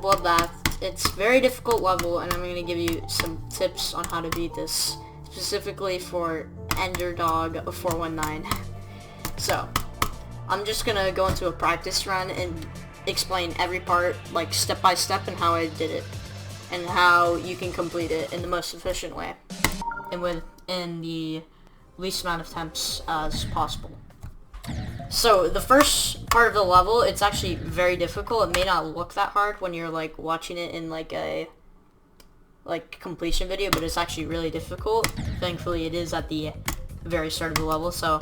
Bloodbath. It's a very difficult level, and I'm going to give you some tips on how to beat this, specifically for Enderdog 419. So, I'm just going to go into a practice run and explain every part, like step by step, and how I did it, and how you can complete it in the most efficient way, and within the least amount of attempts as possible. So the first part of the level, it's actually very difficult. It may not look that hard when you're like watching it in like a completion video, but it's actually really difficult. Thankfully it is at the very start of the level. So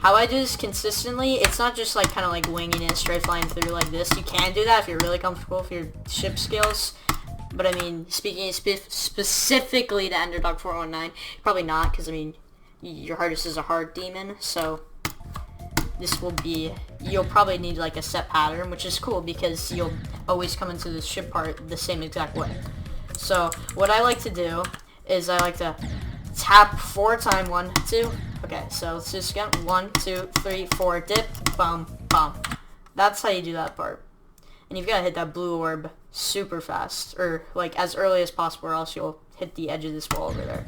how I do this consistently, it's not just like kind of like winging it, straight flying through like this. You can do that if you're really comfortable with your ship skills. But I mean, speaking specifically to Enderdog 419, probably not, because I mean, your hardest is a hard demon, so this will be, you'll probably need like a set pattern, which is cool because you'll always come into the ship part the same exact way. So what I like to do is I like to tap 4 times, 1, 2, okay, so let's just again, 1, 2, 3, 4, dip, bum, bum. That's how you do that part. And you've got to hit that blue orb super fast, or like as early as possible, or else you'll hit the edge of this wall over there.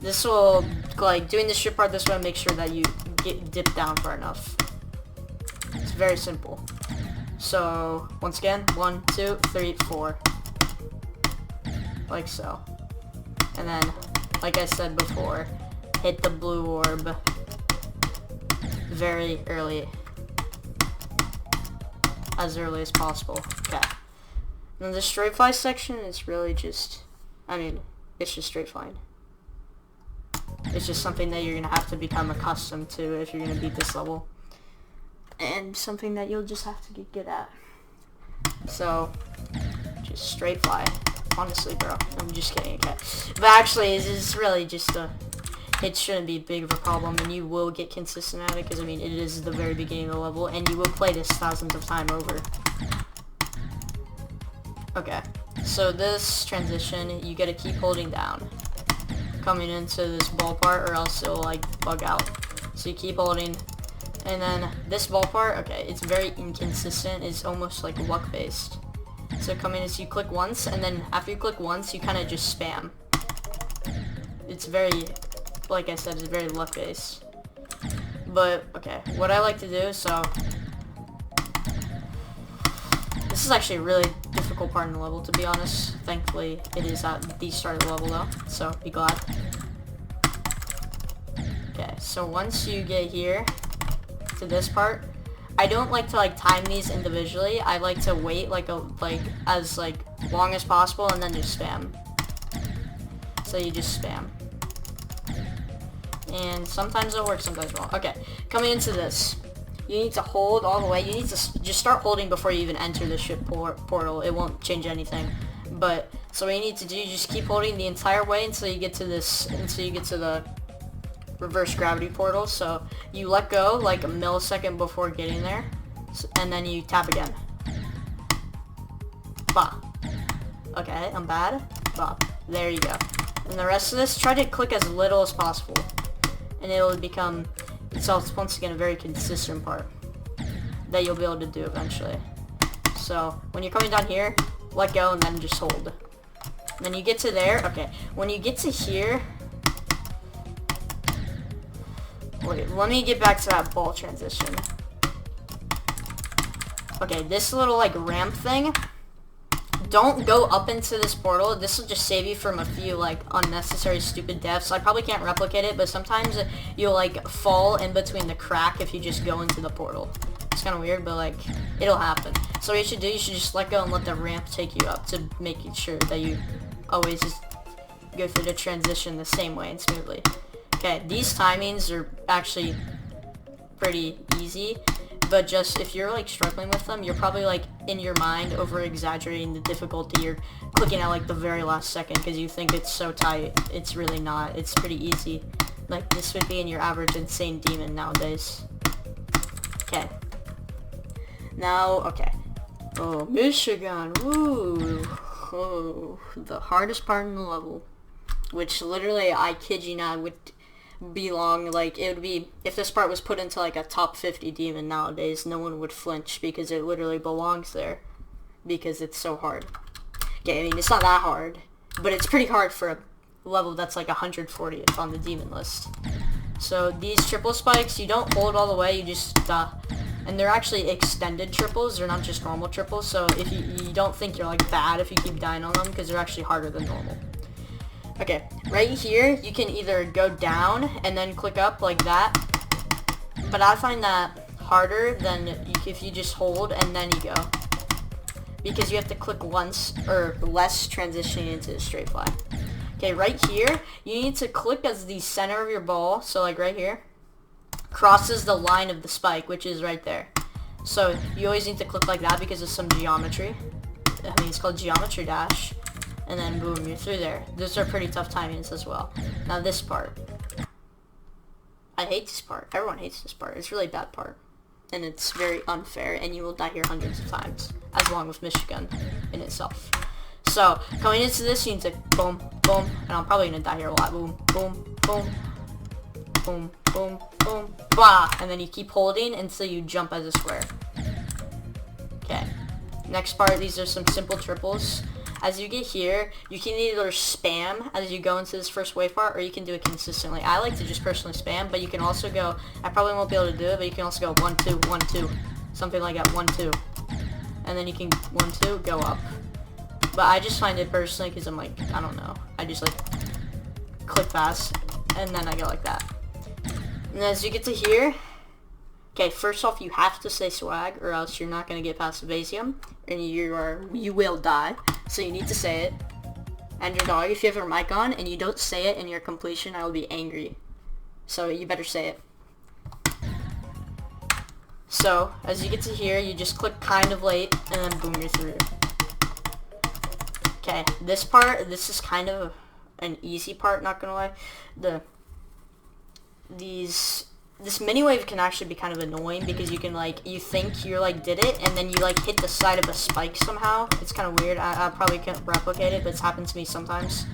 This will, like, doing the ship part this way, make sure that you get dipped down far enough. It's very simple. So, once again, 1, 2, 3, 4. Like so. And then, like I said before, hit the blue orb very early. As early as possible. Okay. And the straight fly section is really just, I mean, it's just straight flying. It's just something that you're going to have to become accustomed to if you're going to beat this level. And something that you'll just have to get good at. So, just straight fly. Honestly, bro. I'm just kidding, okay. But actually, it's really just it shouldn't be big of a problem, and you will get consistent at it, because, I mean, it is the very beginning of the level, and you will play this thousands of times over. Okay. So this transition, you gotta keep holding down. Coming into this ball part, or else it'll like bug out. So you keep holding, and then this ball part, okay, it's very inconsistent. It's almost like luck based. So coming in, so you click once, and then after you click once, you kind of just spam. It's very, like I said, it's very luck based. But okay, what I like to do, so this is actually a really difficult part in the level, to be honest. Thankfully, it is at the start of the level, though, so be glad. Okay, so once you get here to this part, I don't like to like time these individually. I like to wait as long as possible, and then just spam. So you just spam. And sometimes it'll work, sometimes it won't. Okay, coming into this. You need to hold all the way. You need to just start holding before you even enter the ship portal. It won't change anything. But, so what you need to do, you just keep holding the entire way until you get to the reverse gravity portal. So, you let go like a millisecond before getting there. And then you tap again. Bah. Okay, I'm bad. Bah. There you go. And the rest of this, try to click as little as possible. And it will become, it's once again a very consistent part that you'll be able to do eventually. So when you're coming down here, let go and then just hold. And then you get to there, okay. When you get to here, wait, let me get back to that ball transition. Okay, this little like ramp thing, don't go up into this portal. This will just save you from a few like unnecessary stupid deaths. I probably can't replicate it, but sometimes you'll like fall in between the crack if you just go into the portal. It's kind of weird, but like it'll happen. So what you should do, you should just let go and let the ramp take you up to make sure that you always just go through the transition the same way and smoothly. Okay, these timings are actually pretty easy. But just, if you're like struggling with them, you're probably like in your mind over exaggerating the difficulty. You're clicking at like the very last second because you think it's so tight. It's really not. It's pretty easy. Like this would be in your average insane demon nowadays. Okay. Now, okay. Oh, Michigan. Woo. Oh, the hardest part in the level. Which literally, I kid you not, would belong, like, it would be, if this part was put into like a top 50 demon nowadays, no one would flinch because it literally belongs there. because it's so hard. Okay, I mean, it's not that hard, but it's pretty hard for a level that's like 140th on the demon list. So these triple spikes, you don't hold all the way, you just, and they're actually extended triples, they're not just normal triples, so if you don't think you're like bad if you keep dying on them, because they're actually harder than normal. Okay, right here, you can either go down and then click up like that, but I find that harder than if you just hold and then you go. Because you have to click once or less transitioning into the straight fly. Okay, right here, you need to click as the center of your ball, so like right here, crosses the line of the spike, which is right there. So you always need to click like that because of some geometry. I mean, it's called geometry dash. And then boom, you're through there. Those are pretty tough timings as well. Now this part. I hate this part. Everyone hates this part. It's a really bad part. And it's very unfair, and you will die here hundreds of times, as long with Michigan in itself. So, coming into this, you need to boom, boom, and I'm probably going to die here a lot. Boom, boom, boom, boom, boom, boom, blah, and then you keep holding until you jump as a square. Okay. Next part, these are some simple triples. As you get here, you can either spam as you go into this first wave part, or you can do it consistently. I like to just personally spam, but you can also go, I probably won't be able to do it, but you can also go 1, 2, 1, 2. Something like that, 1, 2. And then you can 1, 2, go up. But I just find it personally, because I'm like, I don't know. I just like, click fast, and then I go like that. And as you get to here, okay, first off, you have to say swag, or else you're not going to get past Vasium, and you will die. So you need to say it. And your dog, if you have your mic on and you don't say it in your completion, I will be angry. So you better say it. So, as you get to here, you just click kind of late, and then boom, you're through. Okay, this part, this is kind of an easy part, not gonna lie. This mini wave can actually be kind of annoying because you can like, you think you're like did it and then you like hit the side of a spike somehow. It's kind of weird. I probably can't replicate it, but it's happened to me sometimes.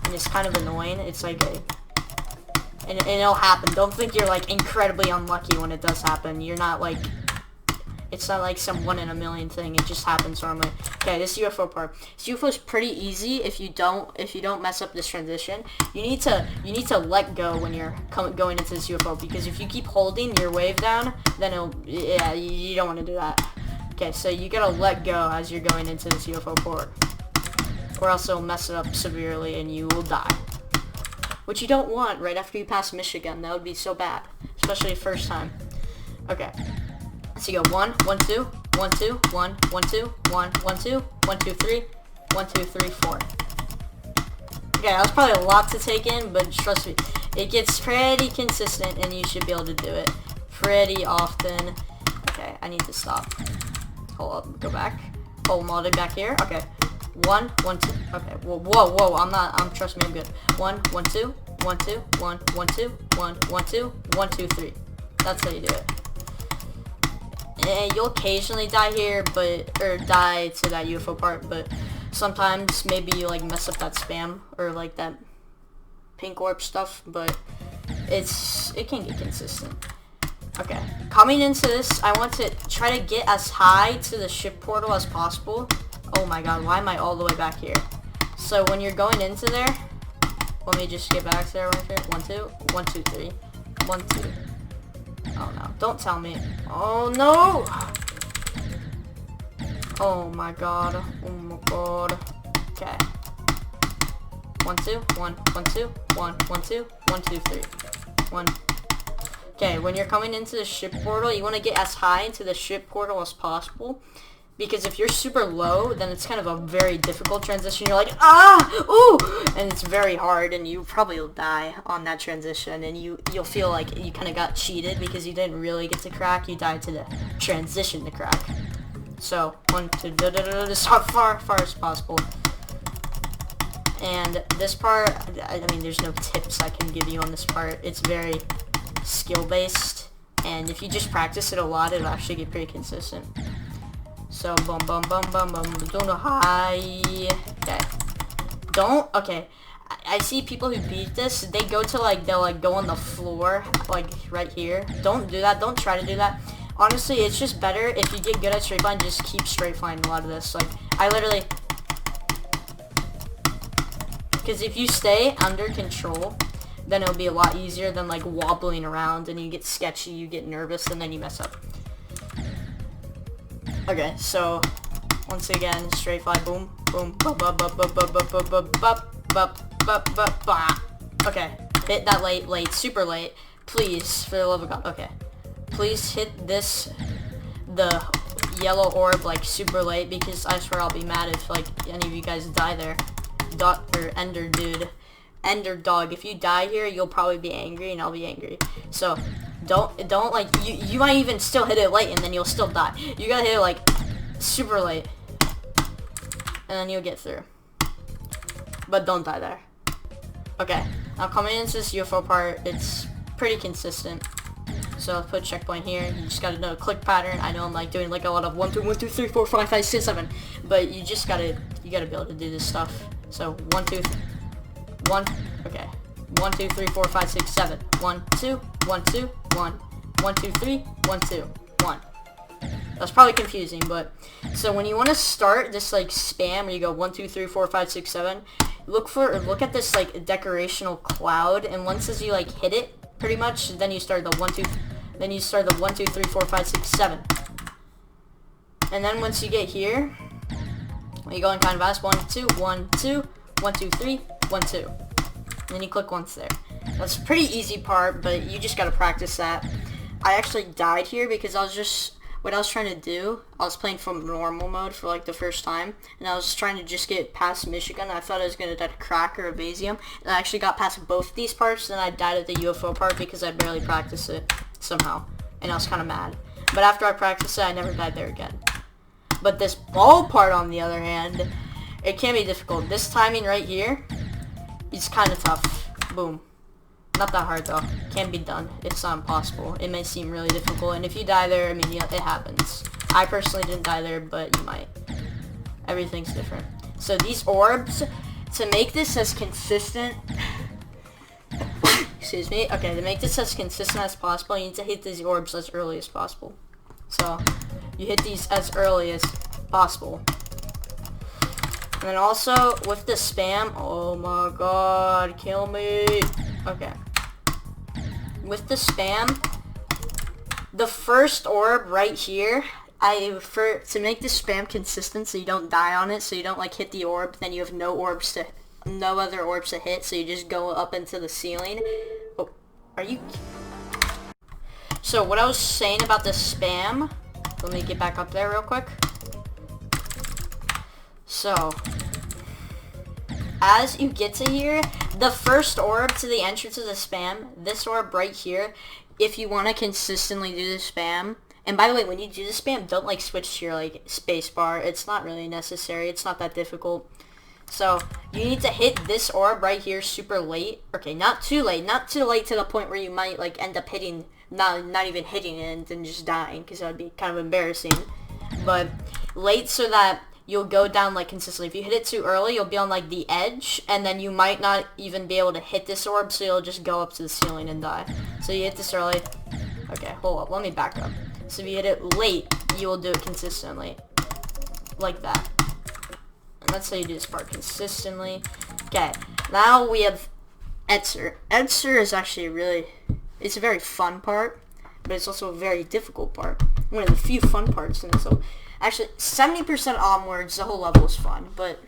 And it's kind of annoying. It's like and it'll happen. Don't think you're like incredibly unlucky when it does happen. You're not like, it's not like some 1 in a million thing. It just happens normally. Okay, this UFO part. This UFO is pretty easy if you don't mess up this transition. You need to let go when you're going into this UFO, because if you keep holding your wave down, then you don't want to do that. Okay, so you gotta let go as you're going into this UFO port, or else it'll mess it up severely and you will die. Which you don't want right after you pass Michigan. That would be so bad, especially first time. Okay. So you go 1, 1, 2, 1, 2, 1, 1, 2, 1, 1, 2, 1, 2, 3, 1, 2, 3, 4. Okay, that was probably a lot to take in, but trust me, it gets pretty consistent and you should be able to do it pretty often. Okay, I need to stop. Hold up, go back. Hold them all the way back here. Okay. 1, 1, 2. Okay, whoa, trust me, I'm good. 1, 1, 2, 1, 2, 1, 1, 2, 1, 1, 2, 1, 2, 3. That's how you do it. You'll occasionally die here, or die to that UFO part, but sometimes maybe you like mess up that spam or like that pink orb stuff, but it can get consistent. Okay, coming into this, I want to try to get as high to the ship portal as possible. Oh my god, why am I all the way back here? So when you're going into there, let me just get back there right here. 1, 2, 1, 2, 3, 1, 2. Oh no, don't tell me. Oh no! Oh my god. Oh my god. Okay. 1, 2, 1, 1, 2, 1, 1, 2, 1, 2, 3. 1. Okay, when you're coming into the ship portal, you want to get as high into the ship portal as possible. Because if you're super low, then it's kind of a very difficult transition. You're like, ooh! And it's very hard, and you probably will die on that transition, and you'll feel like you kind of got cheated because you didn't really get to crack. You died to the transition to crack. So, 1, 2, as far as possible. And this part, I mean, there's no tips I can give you on this part. It's very skill-based, and if you just practice it a lot, it'll actually get pretty consistent. So, bum, bum, bum, bum, bum, don't know high. Okay. Okay. I see people who beat this, they go to, like, they'll, like, go on the floor, like, right here. Don't do that. Don't try to do that. honestly, it's just better if you get good at straight flying, just keep straight flying a lot of this. Like, I literally... Because if you stay under control, then it'll be a lot easier than, like, wobbling around, and you get sketchy, you get nervous, and then you mess up. Okay, so, once again, straight fly, boom, boom, bup, bup, bup, bup, bup, bup, bup, bup, bup, bup, bup, bup, bup. Okay, hit that late, super late. Please, for the love of God, okay. Please hit this, the yellow orb, like, super late, because I swear I'll be mad if, like, any of you guys die there. Or Ender dude. Ender dog. If you die here, you'll probably be angry, and I'll be angry. So, don't, like, you might even still hit it late, and then you'll still die. You gotta hit it, like, super late. And then you'll get through. But don't die there. Okay. Now, coming into this UFO part, it's pretty consistent. So let's put a checkpoint here. You just gotta know a click pattern. I know I'm like doing like a lot of 1, 2, 1, 2, 3, 4, 5, 5, 6, 7, but you gotta be able to do this stuff. So 1, 2, 1. Okay. 1, 2, 3, 4, 5, 6, 7. 1, 2, 1, 2, 1. 1, 2, 3, 1, 2, 1. That's probably confusing, but so when you want to start this like spam where you go 1, 2, 3, 4, 5, 6, 7, look at this like decorational cloud, and once as you like hit it pretty much, then you start the 1, 2, then you start the 1, 2, 3, 4, 5, 6, 7. And then once you get here, you go in kind of fast, 1, 2, 1, 2, 1, 2, 3, 1, 2. And then you click once there. That's a pretty easy part, but you just gotta practice that. I actually died here because what I was trying to do, I was playing from normal mode for like the first time, and I was trying to just get past Michigan. I thought I was going to die to Crack or Evasium, and I actually got past both these parts, and I died at the UFO part because I barely practiced it somehow, and I was kind of mad. But after I practiced it, I never died there again. But this ball part, on the other hand, it can be difficult. This timing right here is kind of tough. Boom. Not that hard though. Can be done. It's not impossible. It may seem really difficult, and if you die there, I mean, yeah, it happens. I personally didn't die there, but you might. Everything's different. So these orbs, to make this as consistent, excuse me, okay, to make this as consistent as possible, you need to hit these orbs as early as possible. So, you hit these as early as possible. And then also, with the spam, oh my god, kill me. Okay. With the spam, the first orb right here, to make the spam consistent so you don't die on it, so you don't like hit the orb, then you have no other orbs to hit, so you just go up into the ceiling. Oh, are you... So what I was saying about the spam, let me get back up there real quick. So, as you get to here, the first orb to the entrance of the spam, this orb right here, if you want to consistently do the spam, and by the way, when you do the spam, don't like switch to your like space bar. It's not really necessary. It's not that difficult. So, you need to hit this orb right here super late. Okay, not too late to the point where you might like end up hitting, not even hitting it and then just dying, because that would be kind of embarrassing. But late so that you'll go down like consistently. If you hit it too early, you'll be on like the edge, and then you might not even be able to hit this orb, so you'll just go up to the ceiling and die. So you hit this early. Okay, hold up, let me back up. So if you hit it late, you will do it consistently. Like that. And that's how you do this part consistently. Okay, now we have Etzer. Etzer is actually it's a very fun part, but it's also a very difficult part. One of the few fun parts in it, so... Actually, 70% onwards, the whole level is fun, but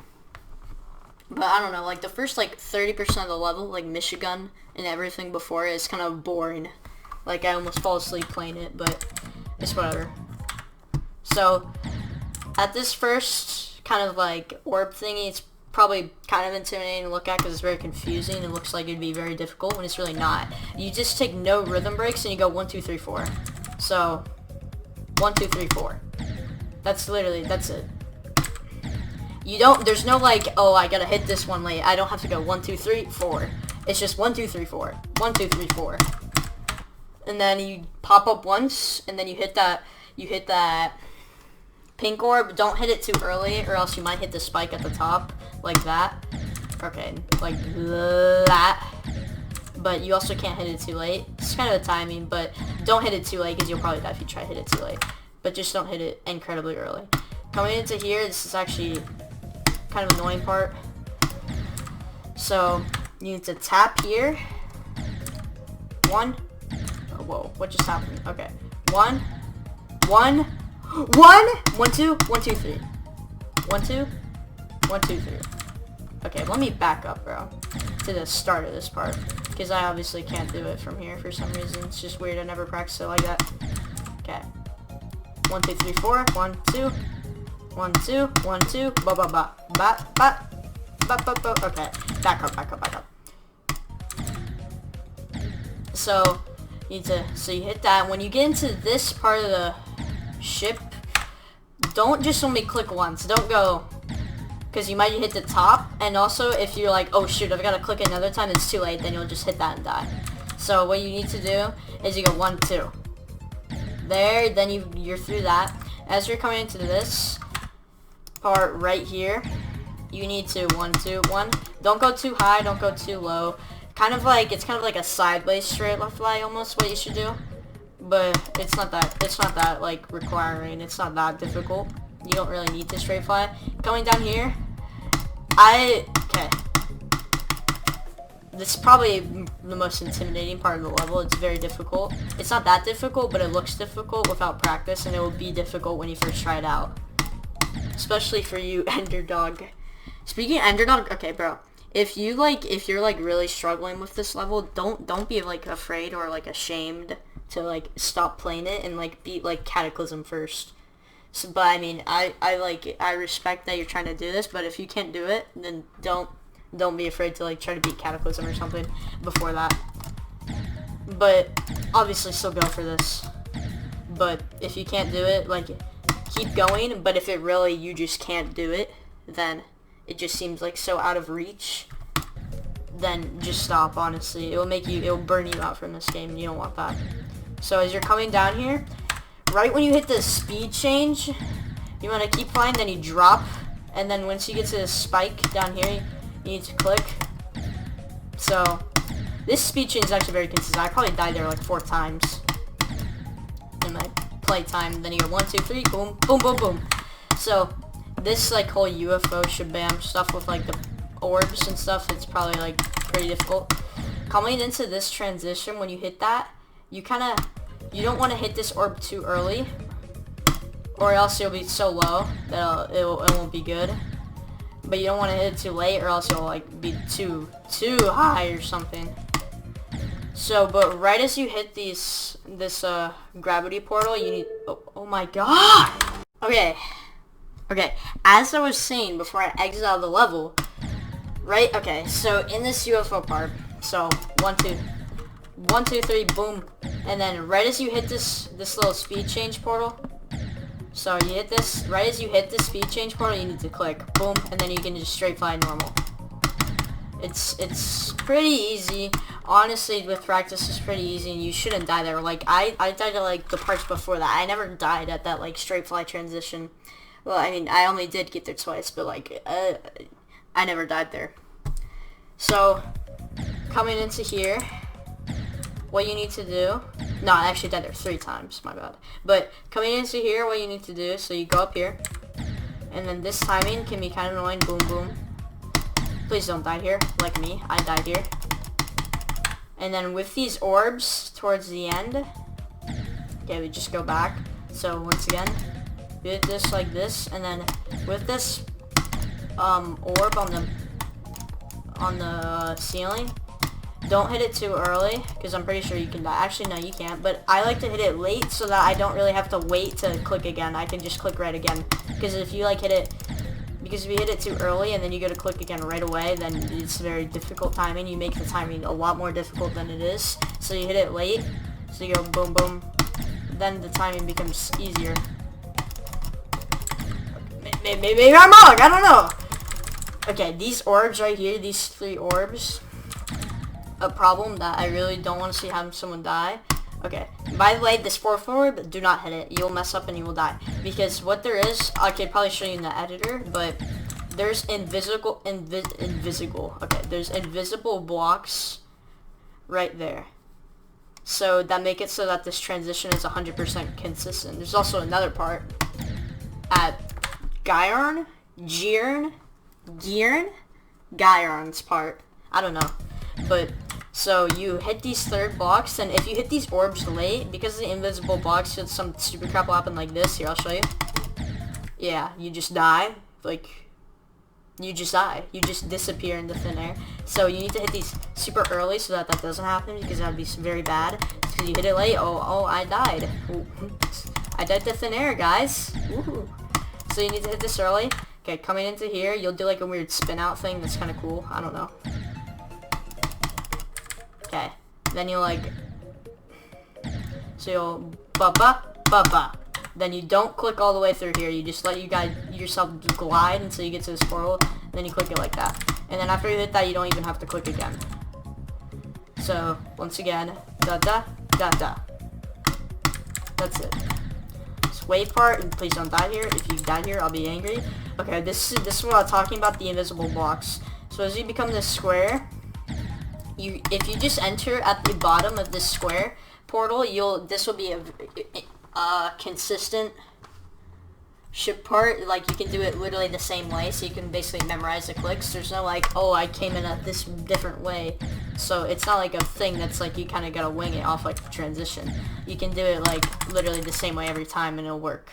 I don't know, like, the first, like, 30% of the level, like, Michigan and everything before it is kind of boring. Like, I almost fall asleep playing it, but it's whatever. So, at this first kind of, like, orb thingy, it's probably kind of intimidating to look at because it's very confusing. It looks like it'd be very difficult when it's really not. You just take no rhythm breaks and you go 1, 2, 3, 4. So, 1, 2, 3, 4. That's it. There's no like, oh, I gotta hit this one late. I don't have to go 1, 2, 3, 4. It's just 1, 2, 3, 4. 1, 2, 3, 4. And then you pop up once, and then you hit that pink orb. Don't hit it too early, or else you might hit the spike at the top, like that. Okay, like that. but you also can't hit it too late. It's kind of a timing, but don't hit it too late because you'll probably die if you try to hit it too late. But just don't hit it incredibly early. Coming into here, this is actually kind of annoying part. So you need to tap here. 1. Oh, whoa, what just happened? Okay. 1, 1, 1, 1, 2, 1, 2, 3. 1, 2, 1, 2, 3. Okay, let me back up, bro, to the start of this part, because I obviously can't do it from here for some reason. It's just weird. I never practiced it like that. Okay. 1, 2, 3, 4. 1, 2. 1, 2. 1, 2. Ba ba ba ba ba ba ba ba. Okay. Back up. Back up. Back up. So you need to. So you hit that. When you get into this part of the ship, don't just only click once. Don't go. Because you might hit the top, and also if you're like, oh shoot, I've got to click another time, it's too late, then you'll just hit that and die. So what you need to do is you go 1, 2. There, then you're through that. As you're coming into this part right here, you need to 1, 2, 1. Don't go too high, don't go too low. It's kind of like a sideways straight left fly almost what you should do. But it's not that like requiring, it's not that difficult. You don't really need to straight fly. Coming down here, okay. This is probably the most intimidating part of the level. It's very difficult. It's not that difficult, but it looks difficult without practice, and it will be difficult when you first try it out. Especially for you, Enderdog. Speaking of Enderdog, okay, bro. If you're like really struggling with this level, don't be like afraid or like ashamed to like stop playing it and like beat like Cataclysm first. So, but I mean, I respect that you're trying to do this, but if you can't do it, then don't be afraid to like try to beat Cataclysm or something before that. But obviously still go for this. But if you can't do it, like keep going, but if it really you just can't do it, then it just seems like so out of reach, then just stop, honestly. It'll burn you out from this game, and you don't want that. So as you're coming down here, right when you hit the speed change, you want to keep flying, then you drop, and then once you get to the spike down here, you need to click. So this speed change is actually very consistent. I probably died there like 4 times in my play time. Then you go 1, 2, 3, boom, boom, boom, boom. So this like whole UFO shabam stuff with like the orbs and stuff, it's probably like pretty difficult. Coming into this transition, when you hit that, you don't want to hit this orb too early, or else you'll be so low that it won't be good. But you don't want to hit it too late, or else you'll like be too high or something. So, but right as you hit this gravity portal, you need. Oh my god! Okay. As I was saying before I exit out of the level, right? Okay. So in this UFO part, so 1, 2, 1, 2, 3, boom. And then right as you hit this little speed change portal, so you hit this, right as you hit the speed change portal, you need to click, boom, and then you can just straight fly normal. It's pretty easy. Honestly, with practice, it's pretty easy, and you shouldn't die there. Like, I died at, like, the parts before that. I never died at that, like, straight fly transition. Well, I mean, I only did get there twice, but, like, I never died there. So, coming into here, what you need to do, no, I actually died there 3 times, my bad. But coming into here, what you need to do, so you go up here, and then this timing can be kind of annoying, boom, boom. Please don't die here, like me, I died here. And then with these orbs towards the end, okay, we just go back. So once again, we hit this like this, and then with this orb on the ceiling, don't hit it too early, because I'm pretty sure you can die. Actually, no, you can't. But I like to hit it late so that I don't really have to wait to click again. I can just click right again. Because if you like hit it, because if you hit it too early and then you go to click again right away, then it's very difficult timing. You make the timing a lot more difficult than it is. So you hit it late, so you go boom, boom. Then the timing becomes easier. Maybe I'm wrong, I don't know. Okay, these orbs right here, these 3 orbs, a problem that I really don't want to see having someone die. Okay, by the way, this 4th orb, do not hit it. You'll mess up and you will die. Because what there is, I could probably show you in the editor, but there's invisible blocks right there. So that make it so that this transition is 100% consistent. There's also another part at Gyarn's part. I don't know. But, so you hit these third blocks, and if you hit these orbs late, because the invisible blocks, some stupid crap will happen like this. Here, I'll show you. Yeah, you just die. Like, you just die. You just disappear into thin air. So you need to hit these super early so that that doesn't happen, because that would be very bad. Because you hit it late, oh, I died. Ooh. I died to thin air, guys. Woohoo. So you need to hit this early. Okay, coming into here, you'll do like a weird spin out thing that's kind of cool. I don't know. Okay, then you'll like, so you'll ba-ba. Then you don't click all the way through here. You just let yourself glide until you get to this portal. Then you click it like that. And then after you hit that, you don't even have to click again. So, once again, da-da. That's it. This wave part, and please don't die here. If you die here, I'll be angry. Okay, this is what I'm talking about, the invisible blocks. So as you become this square, if you just enter at the bottom of this square portal, this will be a consistent ship part. Like, you can do it literally the same way, so you can basically memorize the clicks. There's no like, oh, I came in at this different way. So it's not like a thing that's like you kind of gotta wing it off like transition. You can do it like literally the same way every time and it'll work.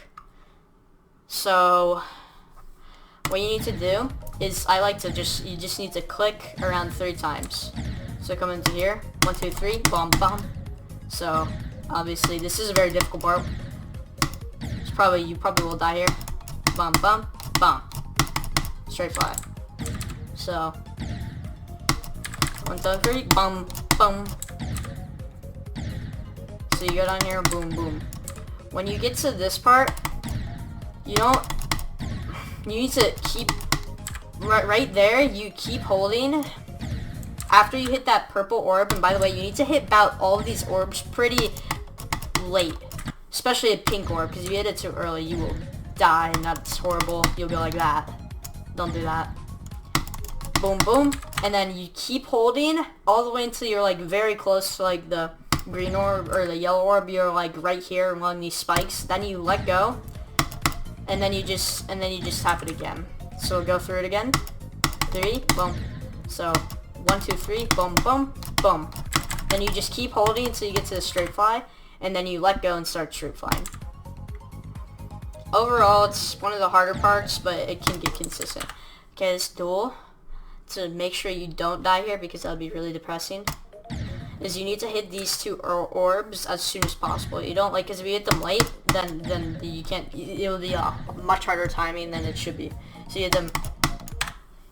So what you need to do is, you just need to click around 3 times. So come into here, 1, 2, 3, bum bum. So obviously this is a very difficult part. You probably will die here. Bum bum bum. Straight fly. So 1, 2, 3, bum bum. So you go down here, boom boom. When you get to this part, you need to keep right there. You keep holding after you hit that purple orb. And by the way, you need to hit about all of these orbs pretty late, especially a pink orb, because if you hit it too early, you will die, and that's horrible. You'll go like that. Don't do that. Boom boom. And then you keep holding all the way until you're like very close to like the green orb or the yellow orb. You're like right here along these spikes. Then you let go. And then you just tap it again. So go through it again. 3, boom. So 1, 2, 3, boom, boom, boom. Then you just keep holding until you get to the straight fly, and then you let go and start straight flying. Overall, it's one of the harder parts, but it can get consistent. Okay, this duel, to make sure you don't die here, because that would be really depressing, is you need to hit these 2 orbs as soon as possible. You don't, like, because if you hit them late, then you can't, it'll be a much harder timing than it should be. So you hit them,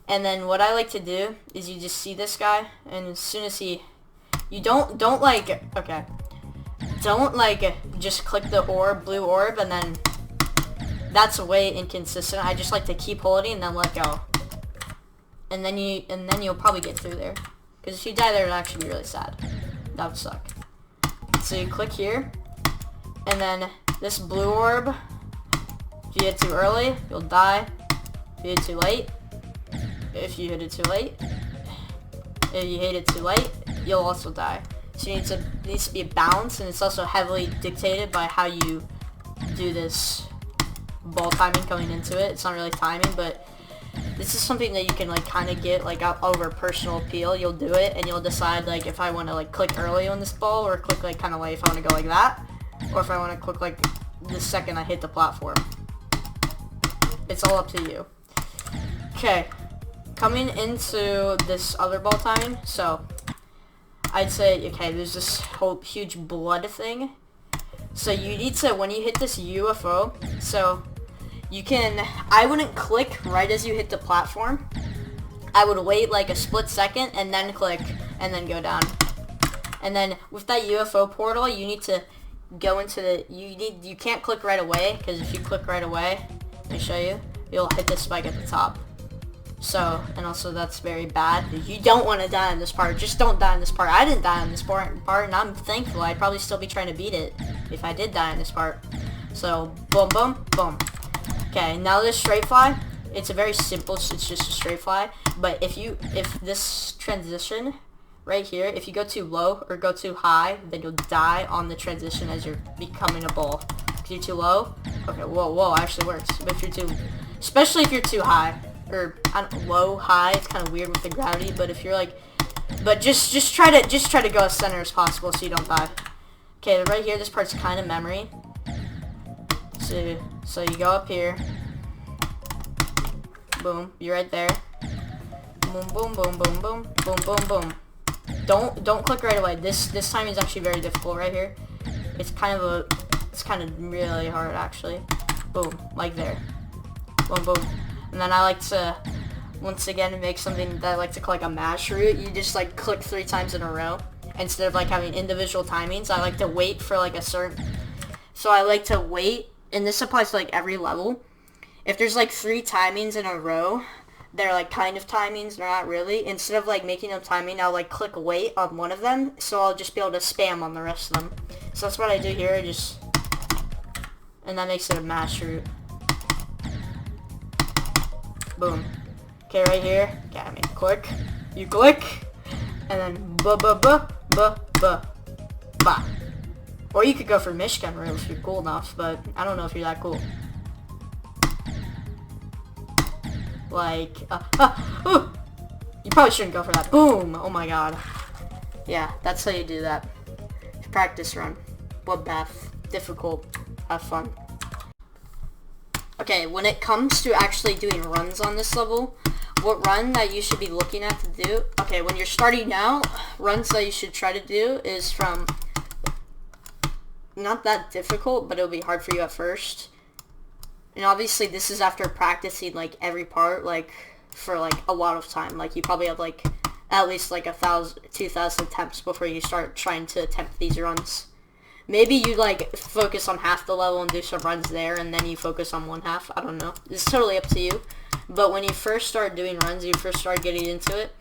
and then what I like to do is you just see this guy, and as soon as you don't just click the blue orb, and then that's way inconsistent. I just like to keep holding and then let go. And then you'll probably get through there. Because if you die there, it'll actually be really sad. That would suck. So you click here, and then this blue orb, if you hit too early, you'll die. If you hit too late, if you hit it too late, you'll also die. So it needs to be a balance, and it's also heavily dictated by how you do this ball timing coming into it. It's not really timing, but this is something that you can like kind of get like over personal appeal. You'll do it, and you'll decide like if I want to like click early on this ball, or click like kind of like if I want to go like that, or if I want to click like the second I hit the platform. It's all up to you. Okay, coming into this other ball timing, so I'd say, okay, there's this whole huge blood thing. So you need to, when you hit this UFO, so I wouldn't click right as you hit the platform. I would wait like a split second and then click and then go down. And then with that UFO portal, you need to go into you can't click right away, because if you click right away, let me show you, you'll hit this spike at the top. So, and also that's very bad. You don't want to die in this part. Just don't die in this part. I didn't die in this part, and I'm thankful. I'd probably still be trying to beat it if I did die in this part. So, boom, boom, boom. Okay, now this straight fly, it's a very simple, it's just a straight fly. But if this transition right here, if you go too low or go too high, then you'll die on the transition as you're becoming a ball. If you're too low, okay, whoa, actually works. But if you're too, especially if you're too high, or low, high, it's kind of weird with the gravity. But if you're like, but just try to go as center as possible so you don't die. Okay, right here, this part's kind of memory. So you go up here. Boom, you're right there. Boom, boom, boom, boom, boom, boom, boom, boom. Don't click right away. This time is actually very difficult right here. It's kind of really hard actually. Boom, like there. Boom, boom. And then I like to, once again, make something that I like to call like a mash route. You just like click 3 times in a row instead of like having individual timings. I like to wait for like a certain. So I like to wait, and this applies to like every level. If there's like 3 timings in a row, they're like kind of timings, they're not really. Instead of like making them timing, I'll like click wait on one of them, so I'll just be able to spam on the rest of them. So that's what I do here, and that makes it a mash route. Boom. Okay, right here, click, you click, and then ba. Or you could go for Michigan route if you're cool enough, but I don't know if you're that cool. Like, you probably shouldn't go for that. Boom! Oh my god. Yeah, that's how you do that. Practice run. Bloodbath. Difficult. Have fun. Okay, when it comes to actually doing runs on this level, what run that you should be looking at to do, okay, when you're starting out, runs that you should try to do is from, not that difficult, but it'll be hard for you at first. And obviously this is after practicing like every part like for like a lot of time. Like you probably have like at least like 1,000, 2,000 attempts before you start trying to attempt these runs. Maybe you like focus on half the level and do some runs there, and then you focus on one half. I don't know. It's totally up to you. But when you first start doing runs, you first start getting into it,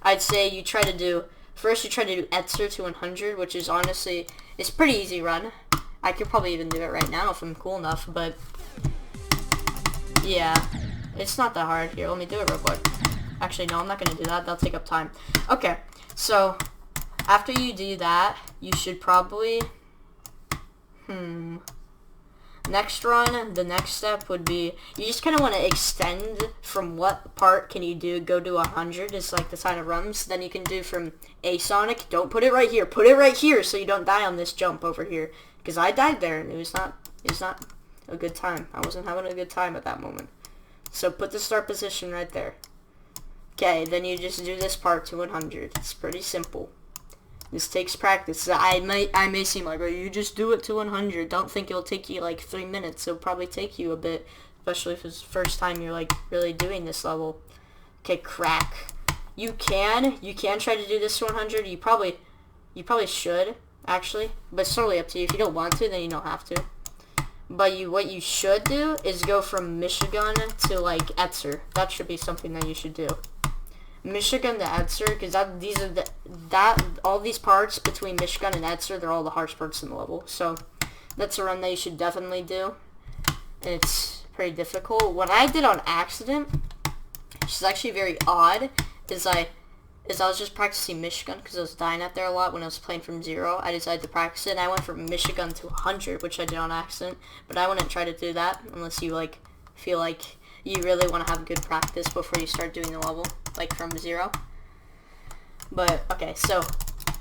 I'd say you try to do Etzer to 100, which is honestly, it's a pretty easy run. I could probably even do it right now if I'm cool enough, but yeah, it's not that hard. Here, let me do it real quick. Actually, no, I'm not going to do that. That'll take up time. Okay, so after you do that, you should probably, next run, the next step would be, you just kind of want to extend from what part can you do, go to 100 is like the sign of runs. Then you can do from A Sonic, don't put it right here, put it right here so you don't die on this jump over here. Because I died there and it was not a good time. I wasn't having a good time at that moment. So put the start position right there. Okay, then you just do this part to 100. It's pretty simple. This takes practice. I may seem like, oh, you just do it to 100. Don't think it'll take you like 3 minutes. It'll probably take you a bit, especially if it's the first time you're like really doing this level. Okay, crack. You can try to do this to 100. You probably should actually, but it's totally up to you. If you don't want to, then you don't have to. But what you should do is go from Michigan to like Etzer. That should be something that you should do. Michigan to Etzer, because all these parts between Michigan and Etzer, they're all the hardest parts in the level. So that's a run that you should definitely do. It's pretty difficult. What I did on accident, which is actually very odd, is I was just practicing Michigan because I was dying out there a lot when I was playing from 0. I decided to practice it, and I went from Michigan to 100, which I did on accident. But I wouldn't try to do that unless you like feel like you really want to have good practice before you start doing the level, like from 0. But okay, so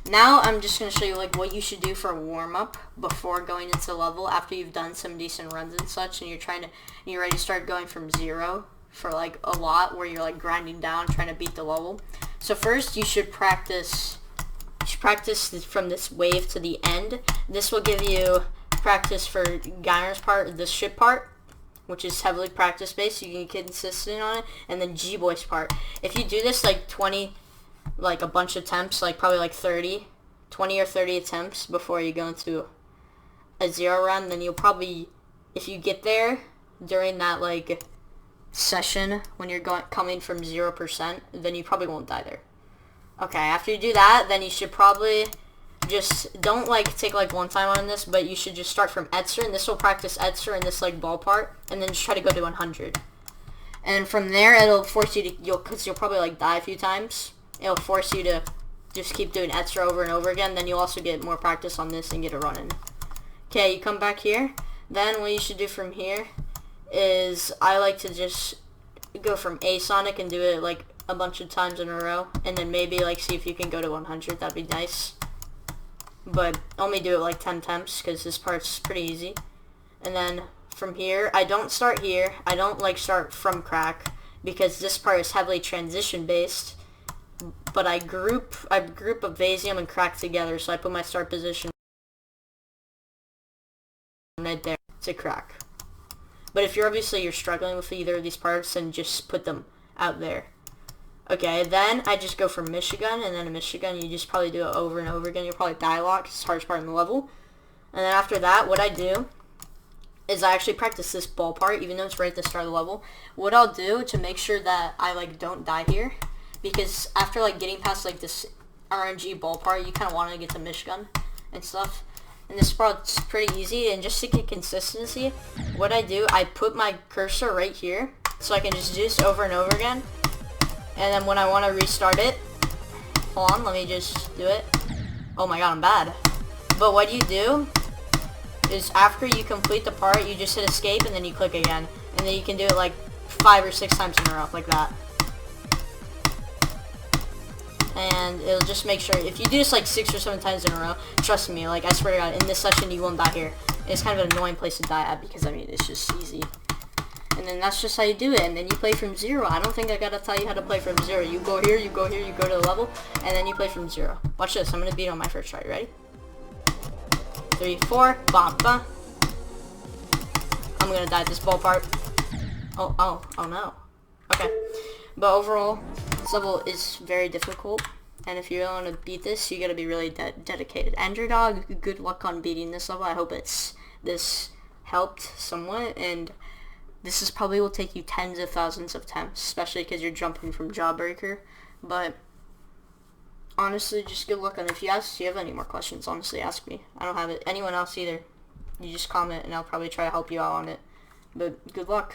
now I'm just going to show you like what you should do for a warm-up before going into the level after you've done some decent runs and such, and you're ready to start going from 0 for like a lot, where you're like grinding down trying to beat the level. So first you should practice from this wave to the end. This will give you practice for Geiner's part, the ship part, which is heavily practice based, so you can get consistent on it, and then G-Boy's part. If you do this like 20, like a bunch of attempts, like probably like 20 or 30 attempts before you go into a 0 run, then you'll probably, if you get there during that like session when you're coming from 0%, then you probably won't die there. Okay, after you do that, then you should probably just don't like take like one time on this, but you should just start from Etzer, and this will practice Etzer in this like ball part, and then just try to go to 100. And from there, it'll force you to, because you'll probably like die a few times. It'll force you to just keep doing extra over and over again, then you'll also get more practice on this and get it running. Okay, you come back here. Then what you should do from here is I like to just go from A Sonic and do it like a bunch of times in a row, and then maybe like see if you can go to 100. That'd be nice. But only do it like 10 attempts because this part's pretty easy. And then from here, I don't start here. I don't like start from crack because this part is heavily transition based. But I group Vasium and crack together, so I put my start position right there to crack. But if you're struggling with either of these parts, then just put them out there. Okay, then I just go for Michigan, and then a Michigan, you just probably do it over and over again. You'll probably die a lot, 'cause it's the hardest part in the level. And then after that, what I do is I actually practice this ball part, even though it's right at the start of the level. What I'll do to make sure that I like don't die here, because after like getting past like this RNG ball part, you kind of want to get to Michigan and stuff. And this part's pretty easy, and just to get consistency, what I do, I put my cursor right here, so I can just do this over and over again. And then when I want to restart it, hold on, let me just do it. Oh my god, I'm bad. But what you do is after you complete the part, you just hit escape and then you click again. And then you can do it like 5 or 6 times in a row, like that. And it'll just make sure, if you do this like 6 or 7 times in a row, trust me, like I swear to god, in this session you won't die here. It's kind of an annoying place to die at because, I mean, it's just easy. And then that's just how you do it, and then you play from 0. I don't think I gotta tell you how to play from 0. You go here, you go here, you go to the level, and then you play from 0. Watch this, I'm gonna beat it on my first try. Ready? 3, 4, bam, bam. I'm gonna die at this ball part. Oh no. Okay. But overall, this level is very difficult, and if you want to beat this, you gotta be really dedicated. Underdog, good luck on beating this level. I hope this helped somewhat, and this probably will take you tens of thousands of attempts, especially because you're jumping from Jawbreaker. But honestly, just good luck. And if you have any more questions, honestly, ask me. I don't have it. Anyone else either. You just comment, and I'll probably try to help you out on it. But good luck.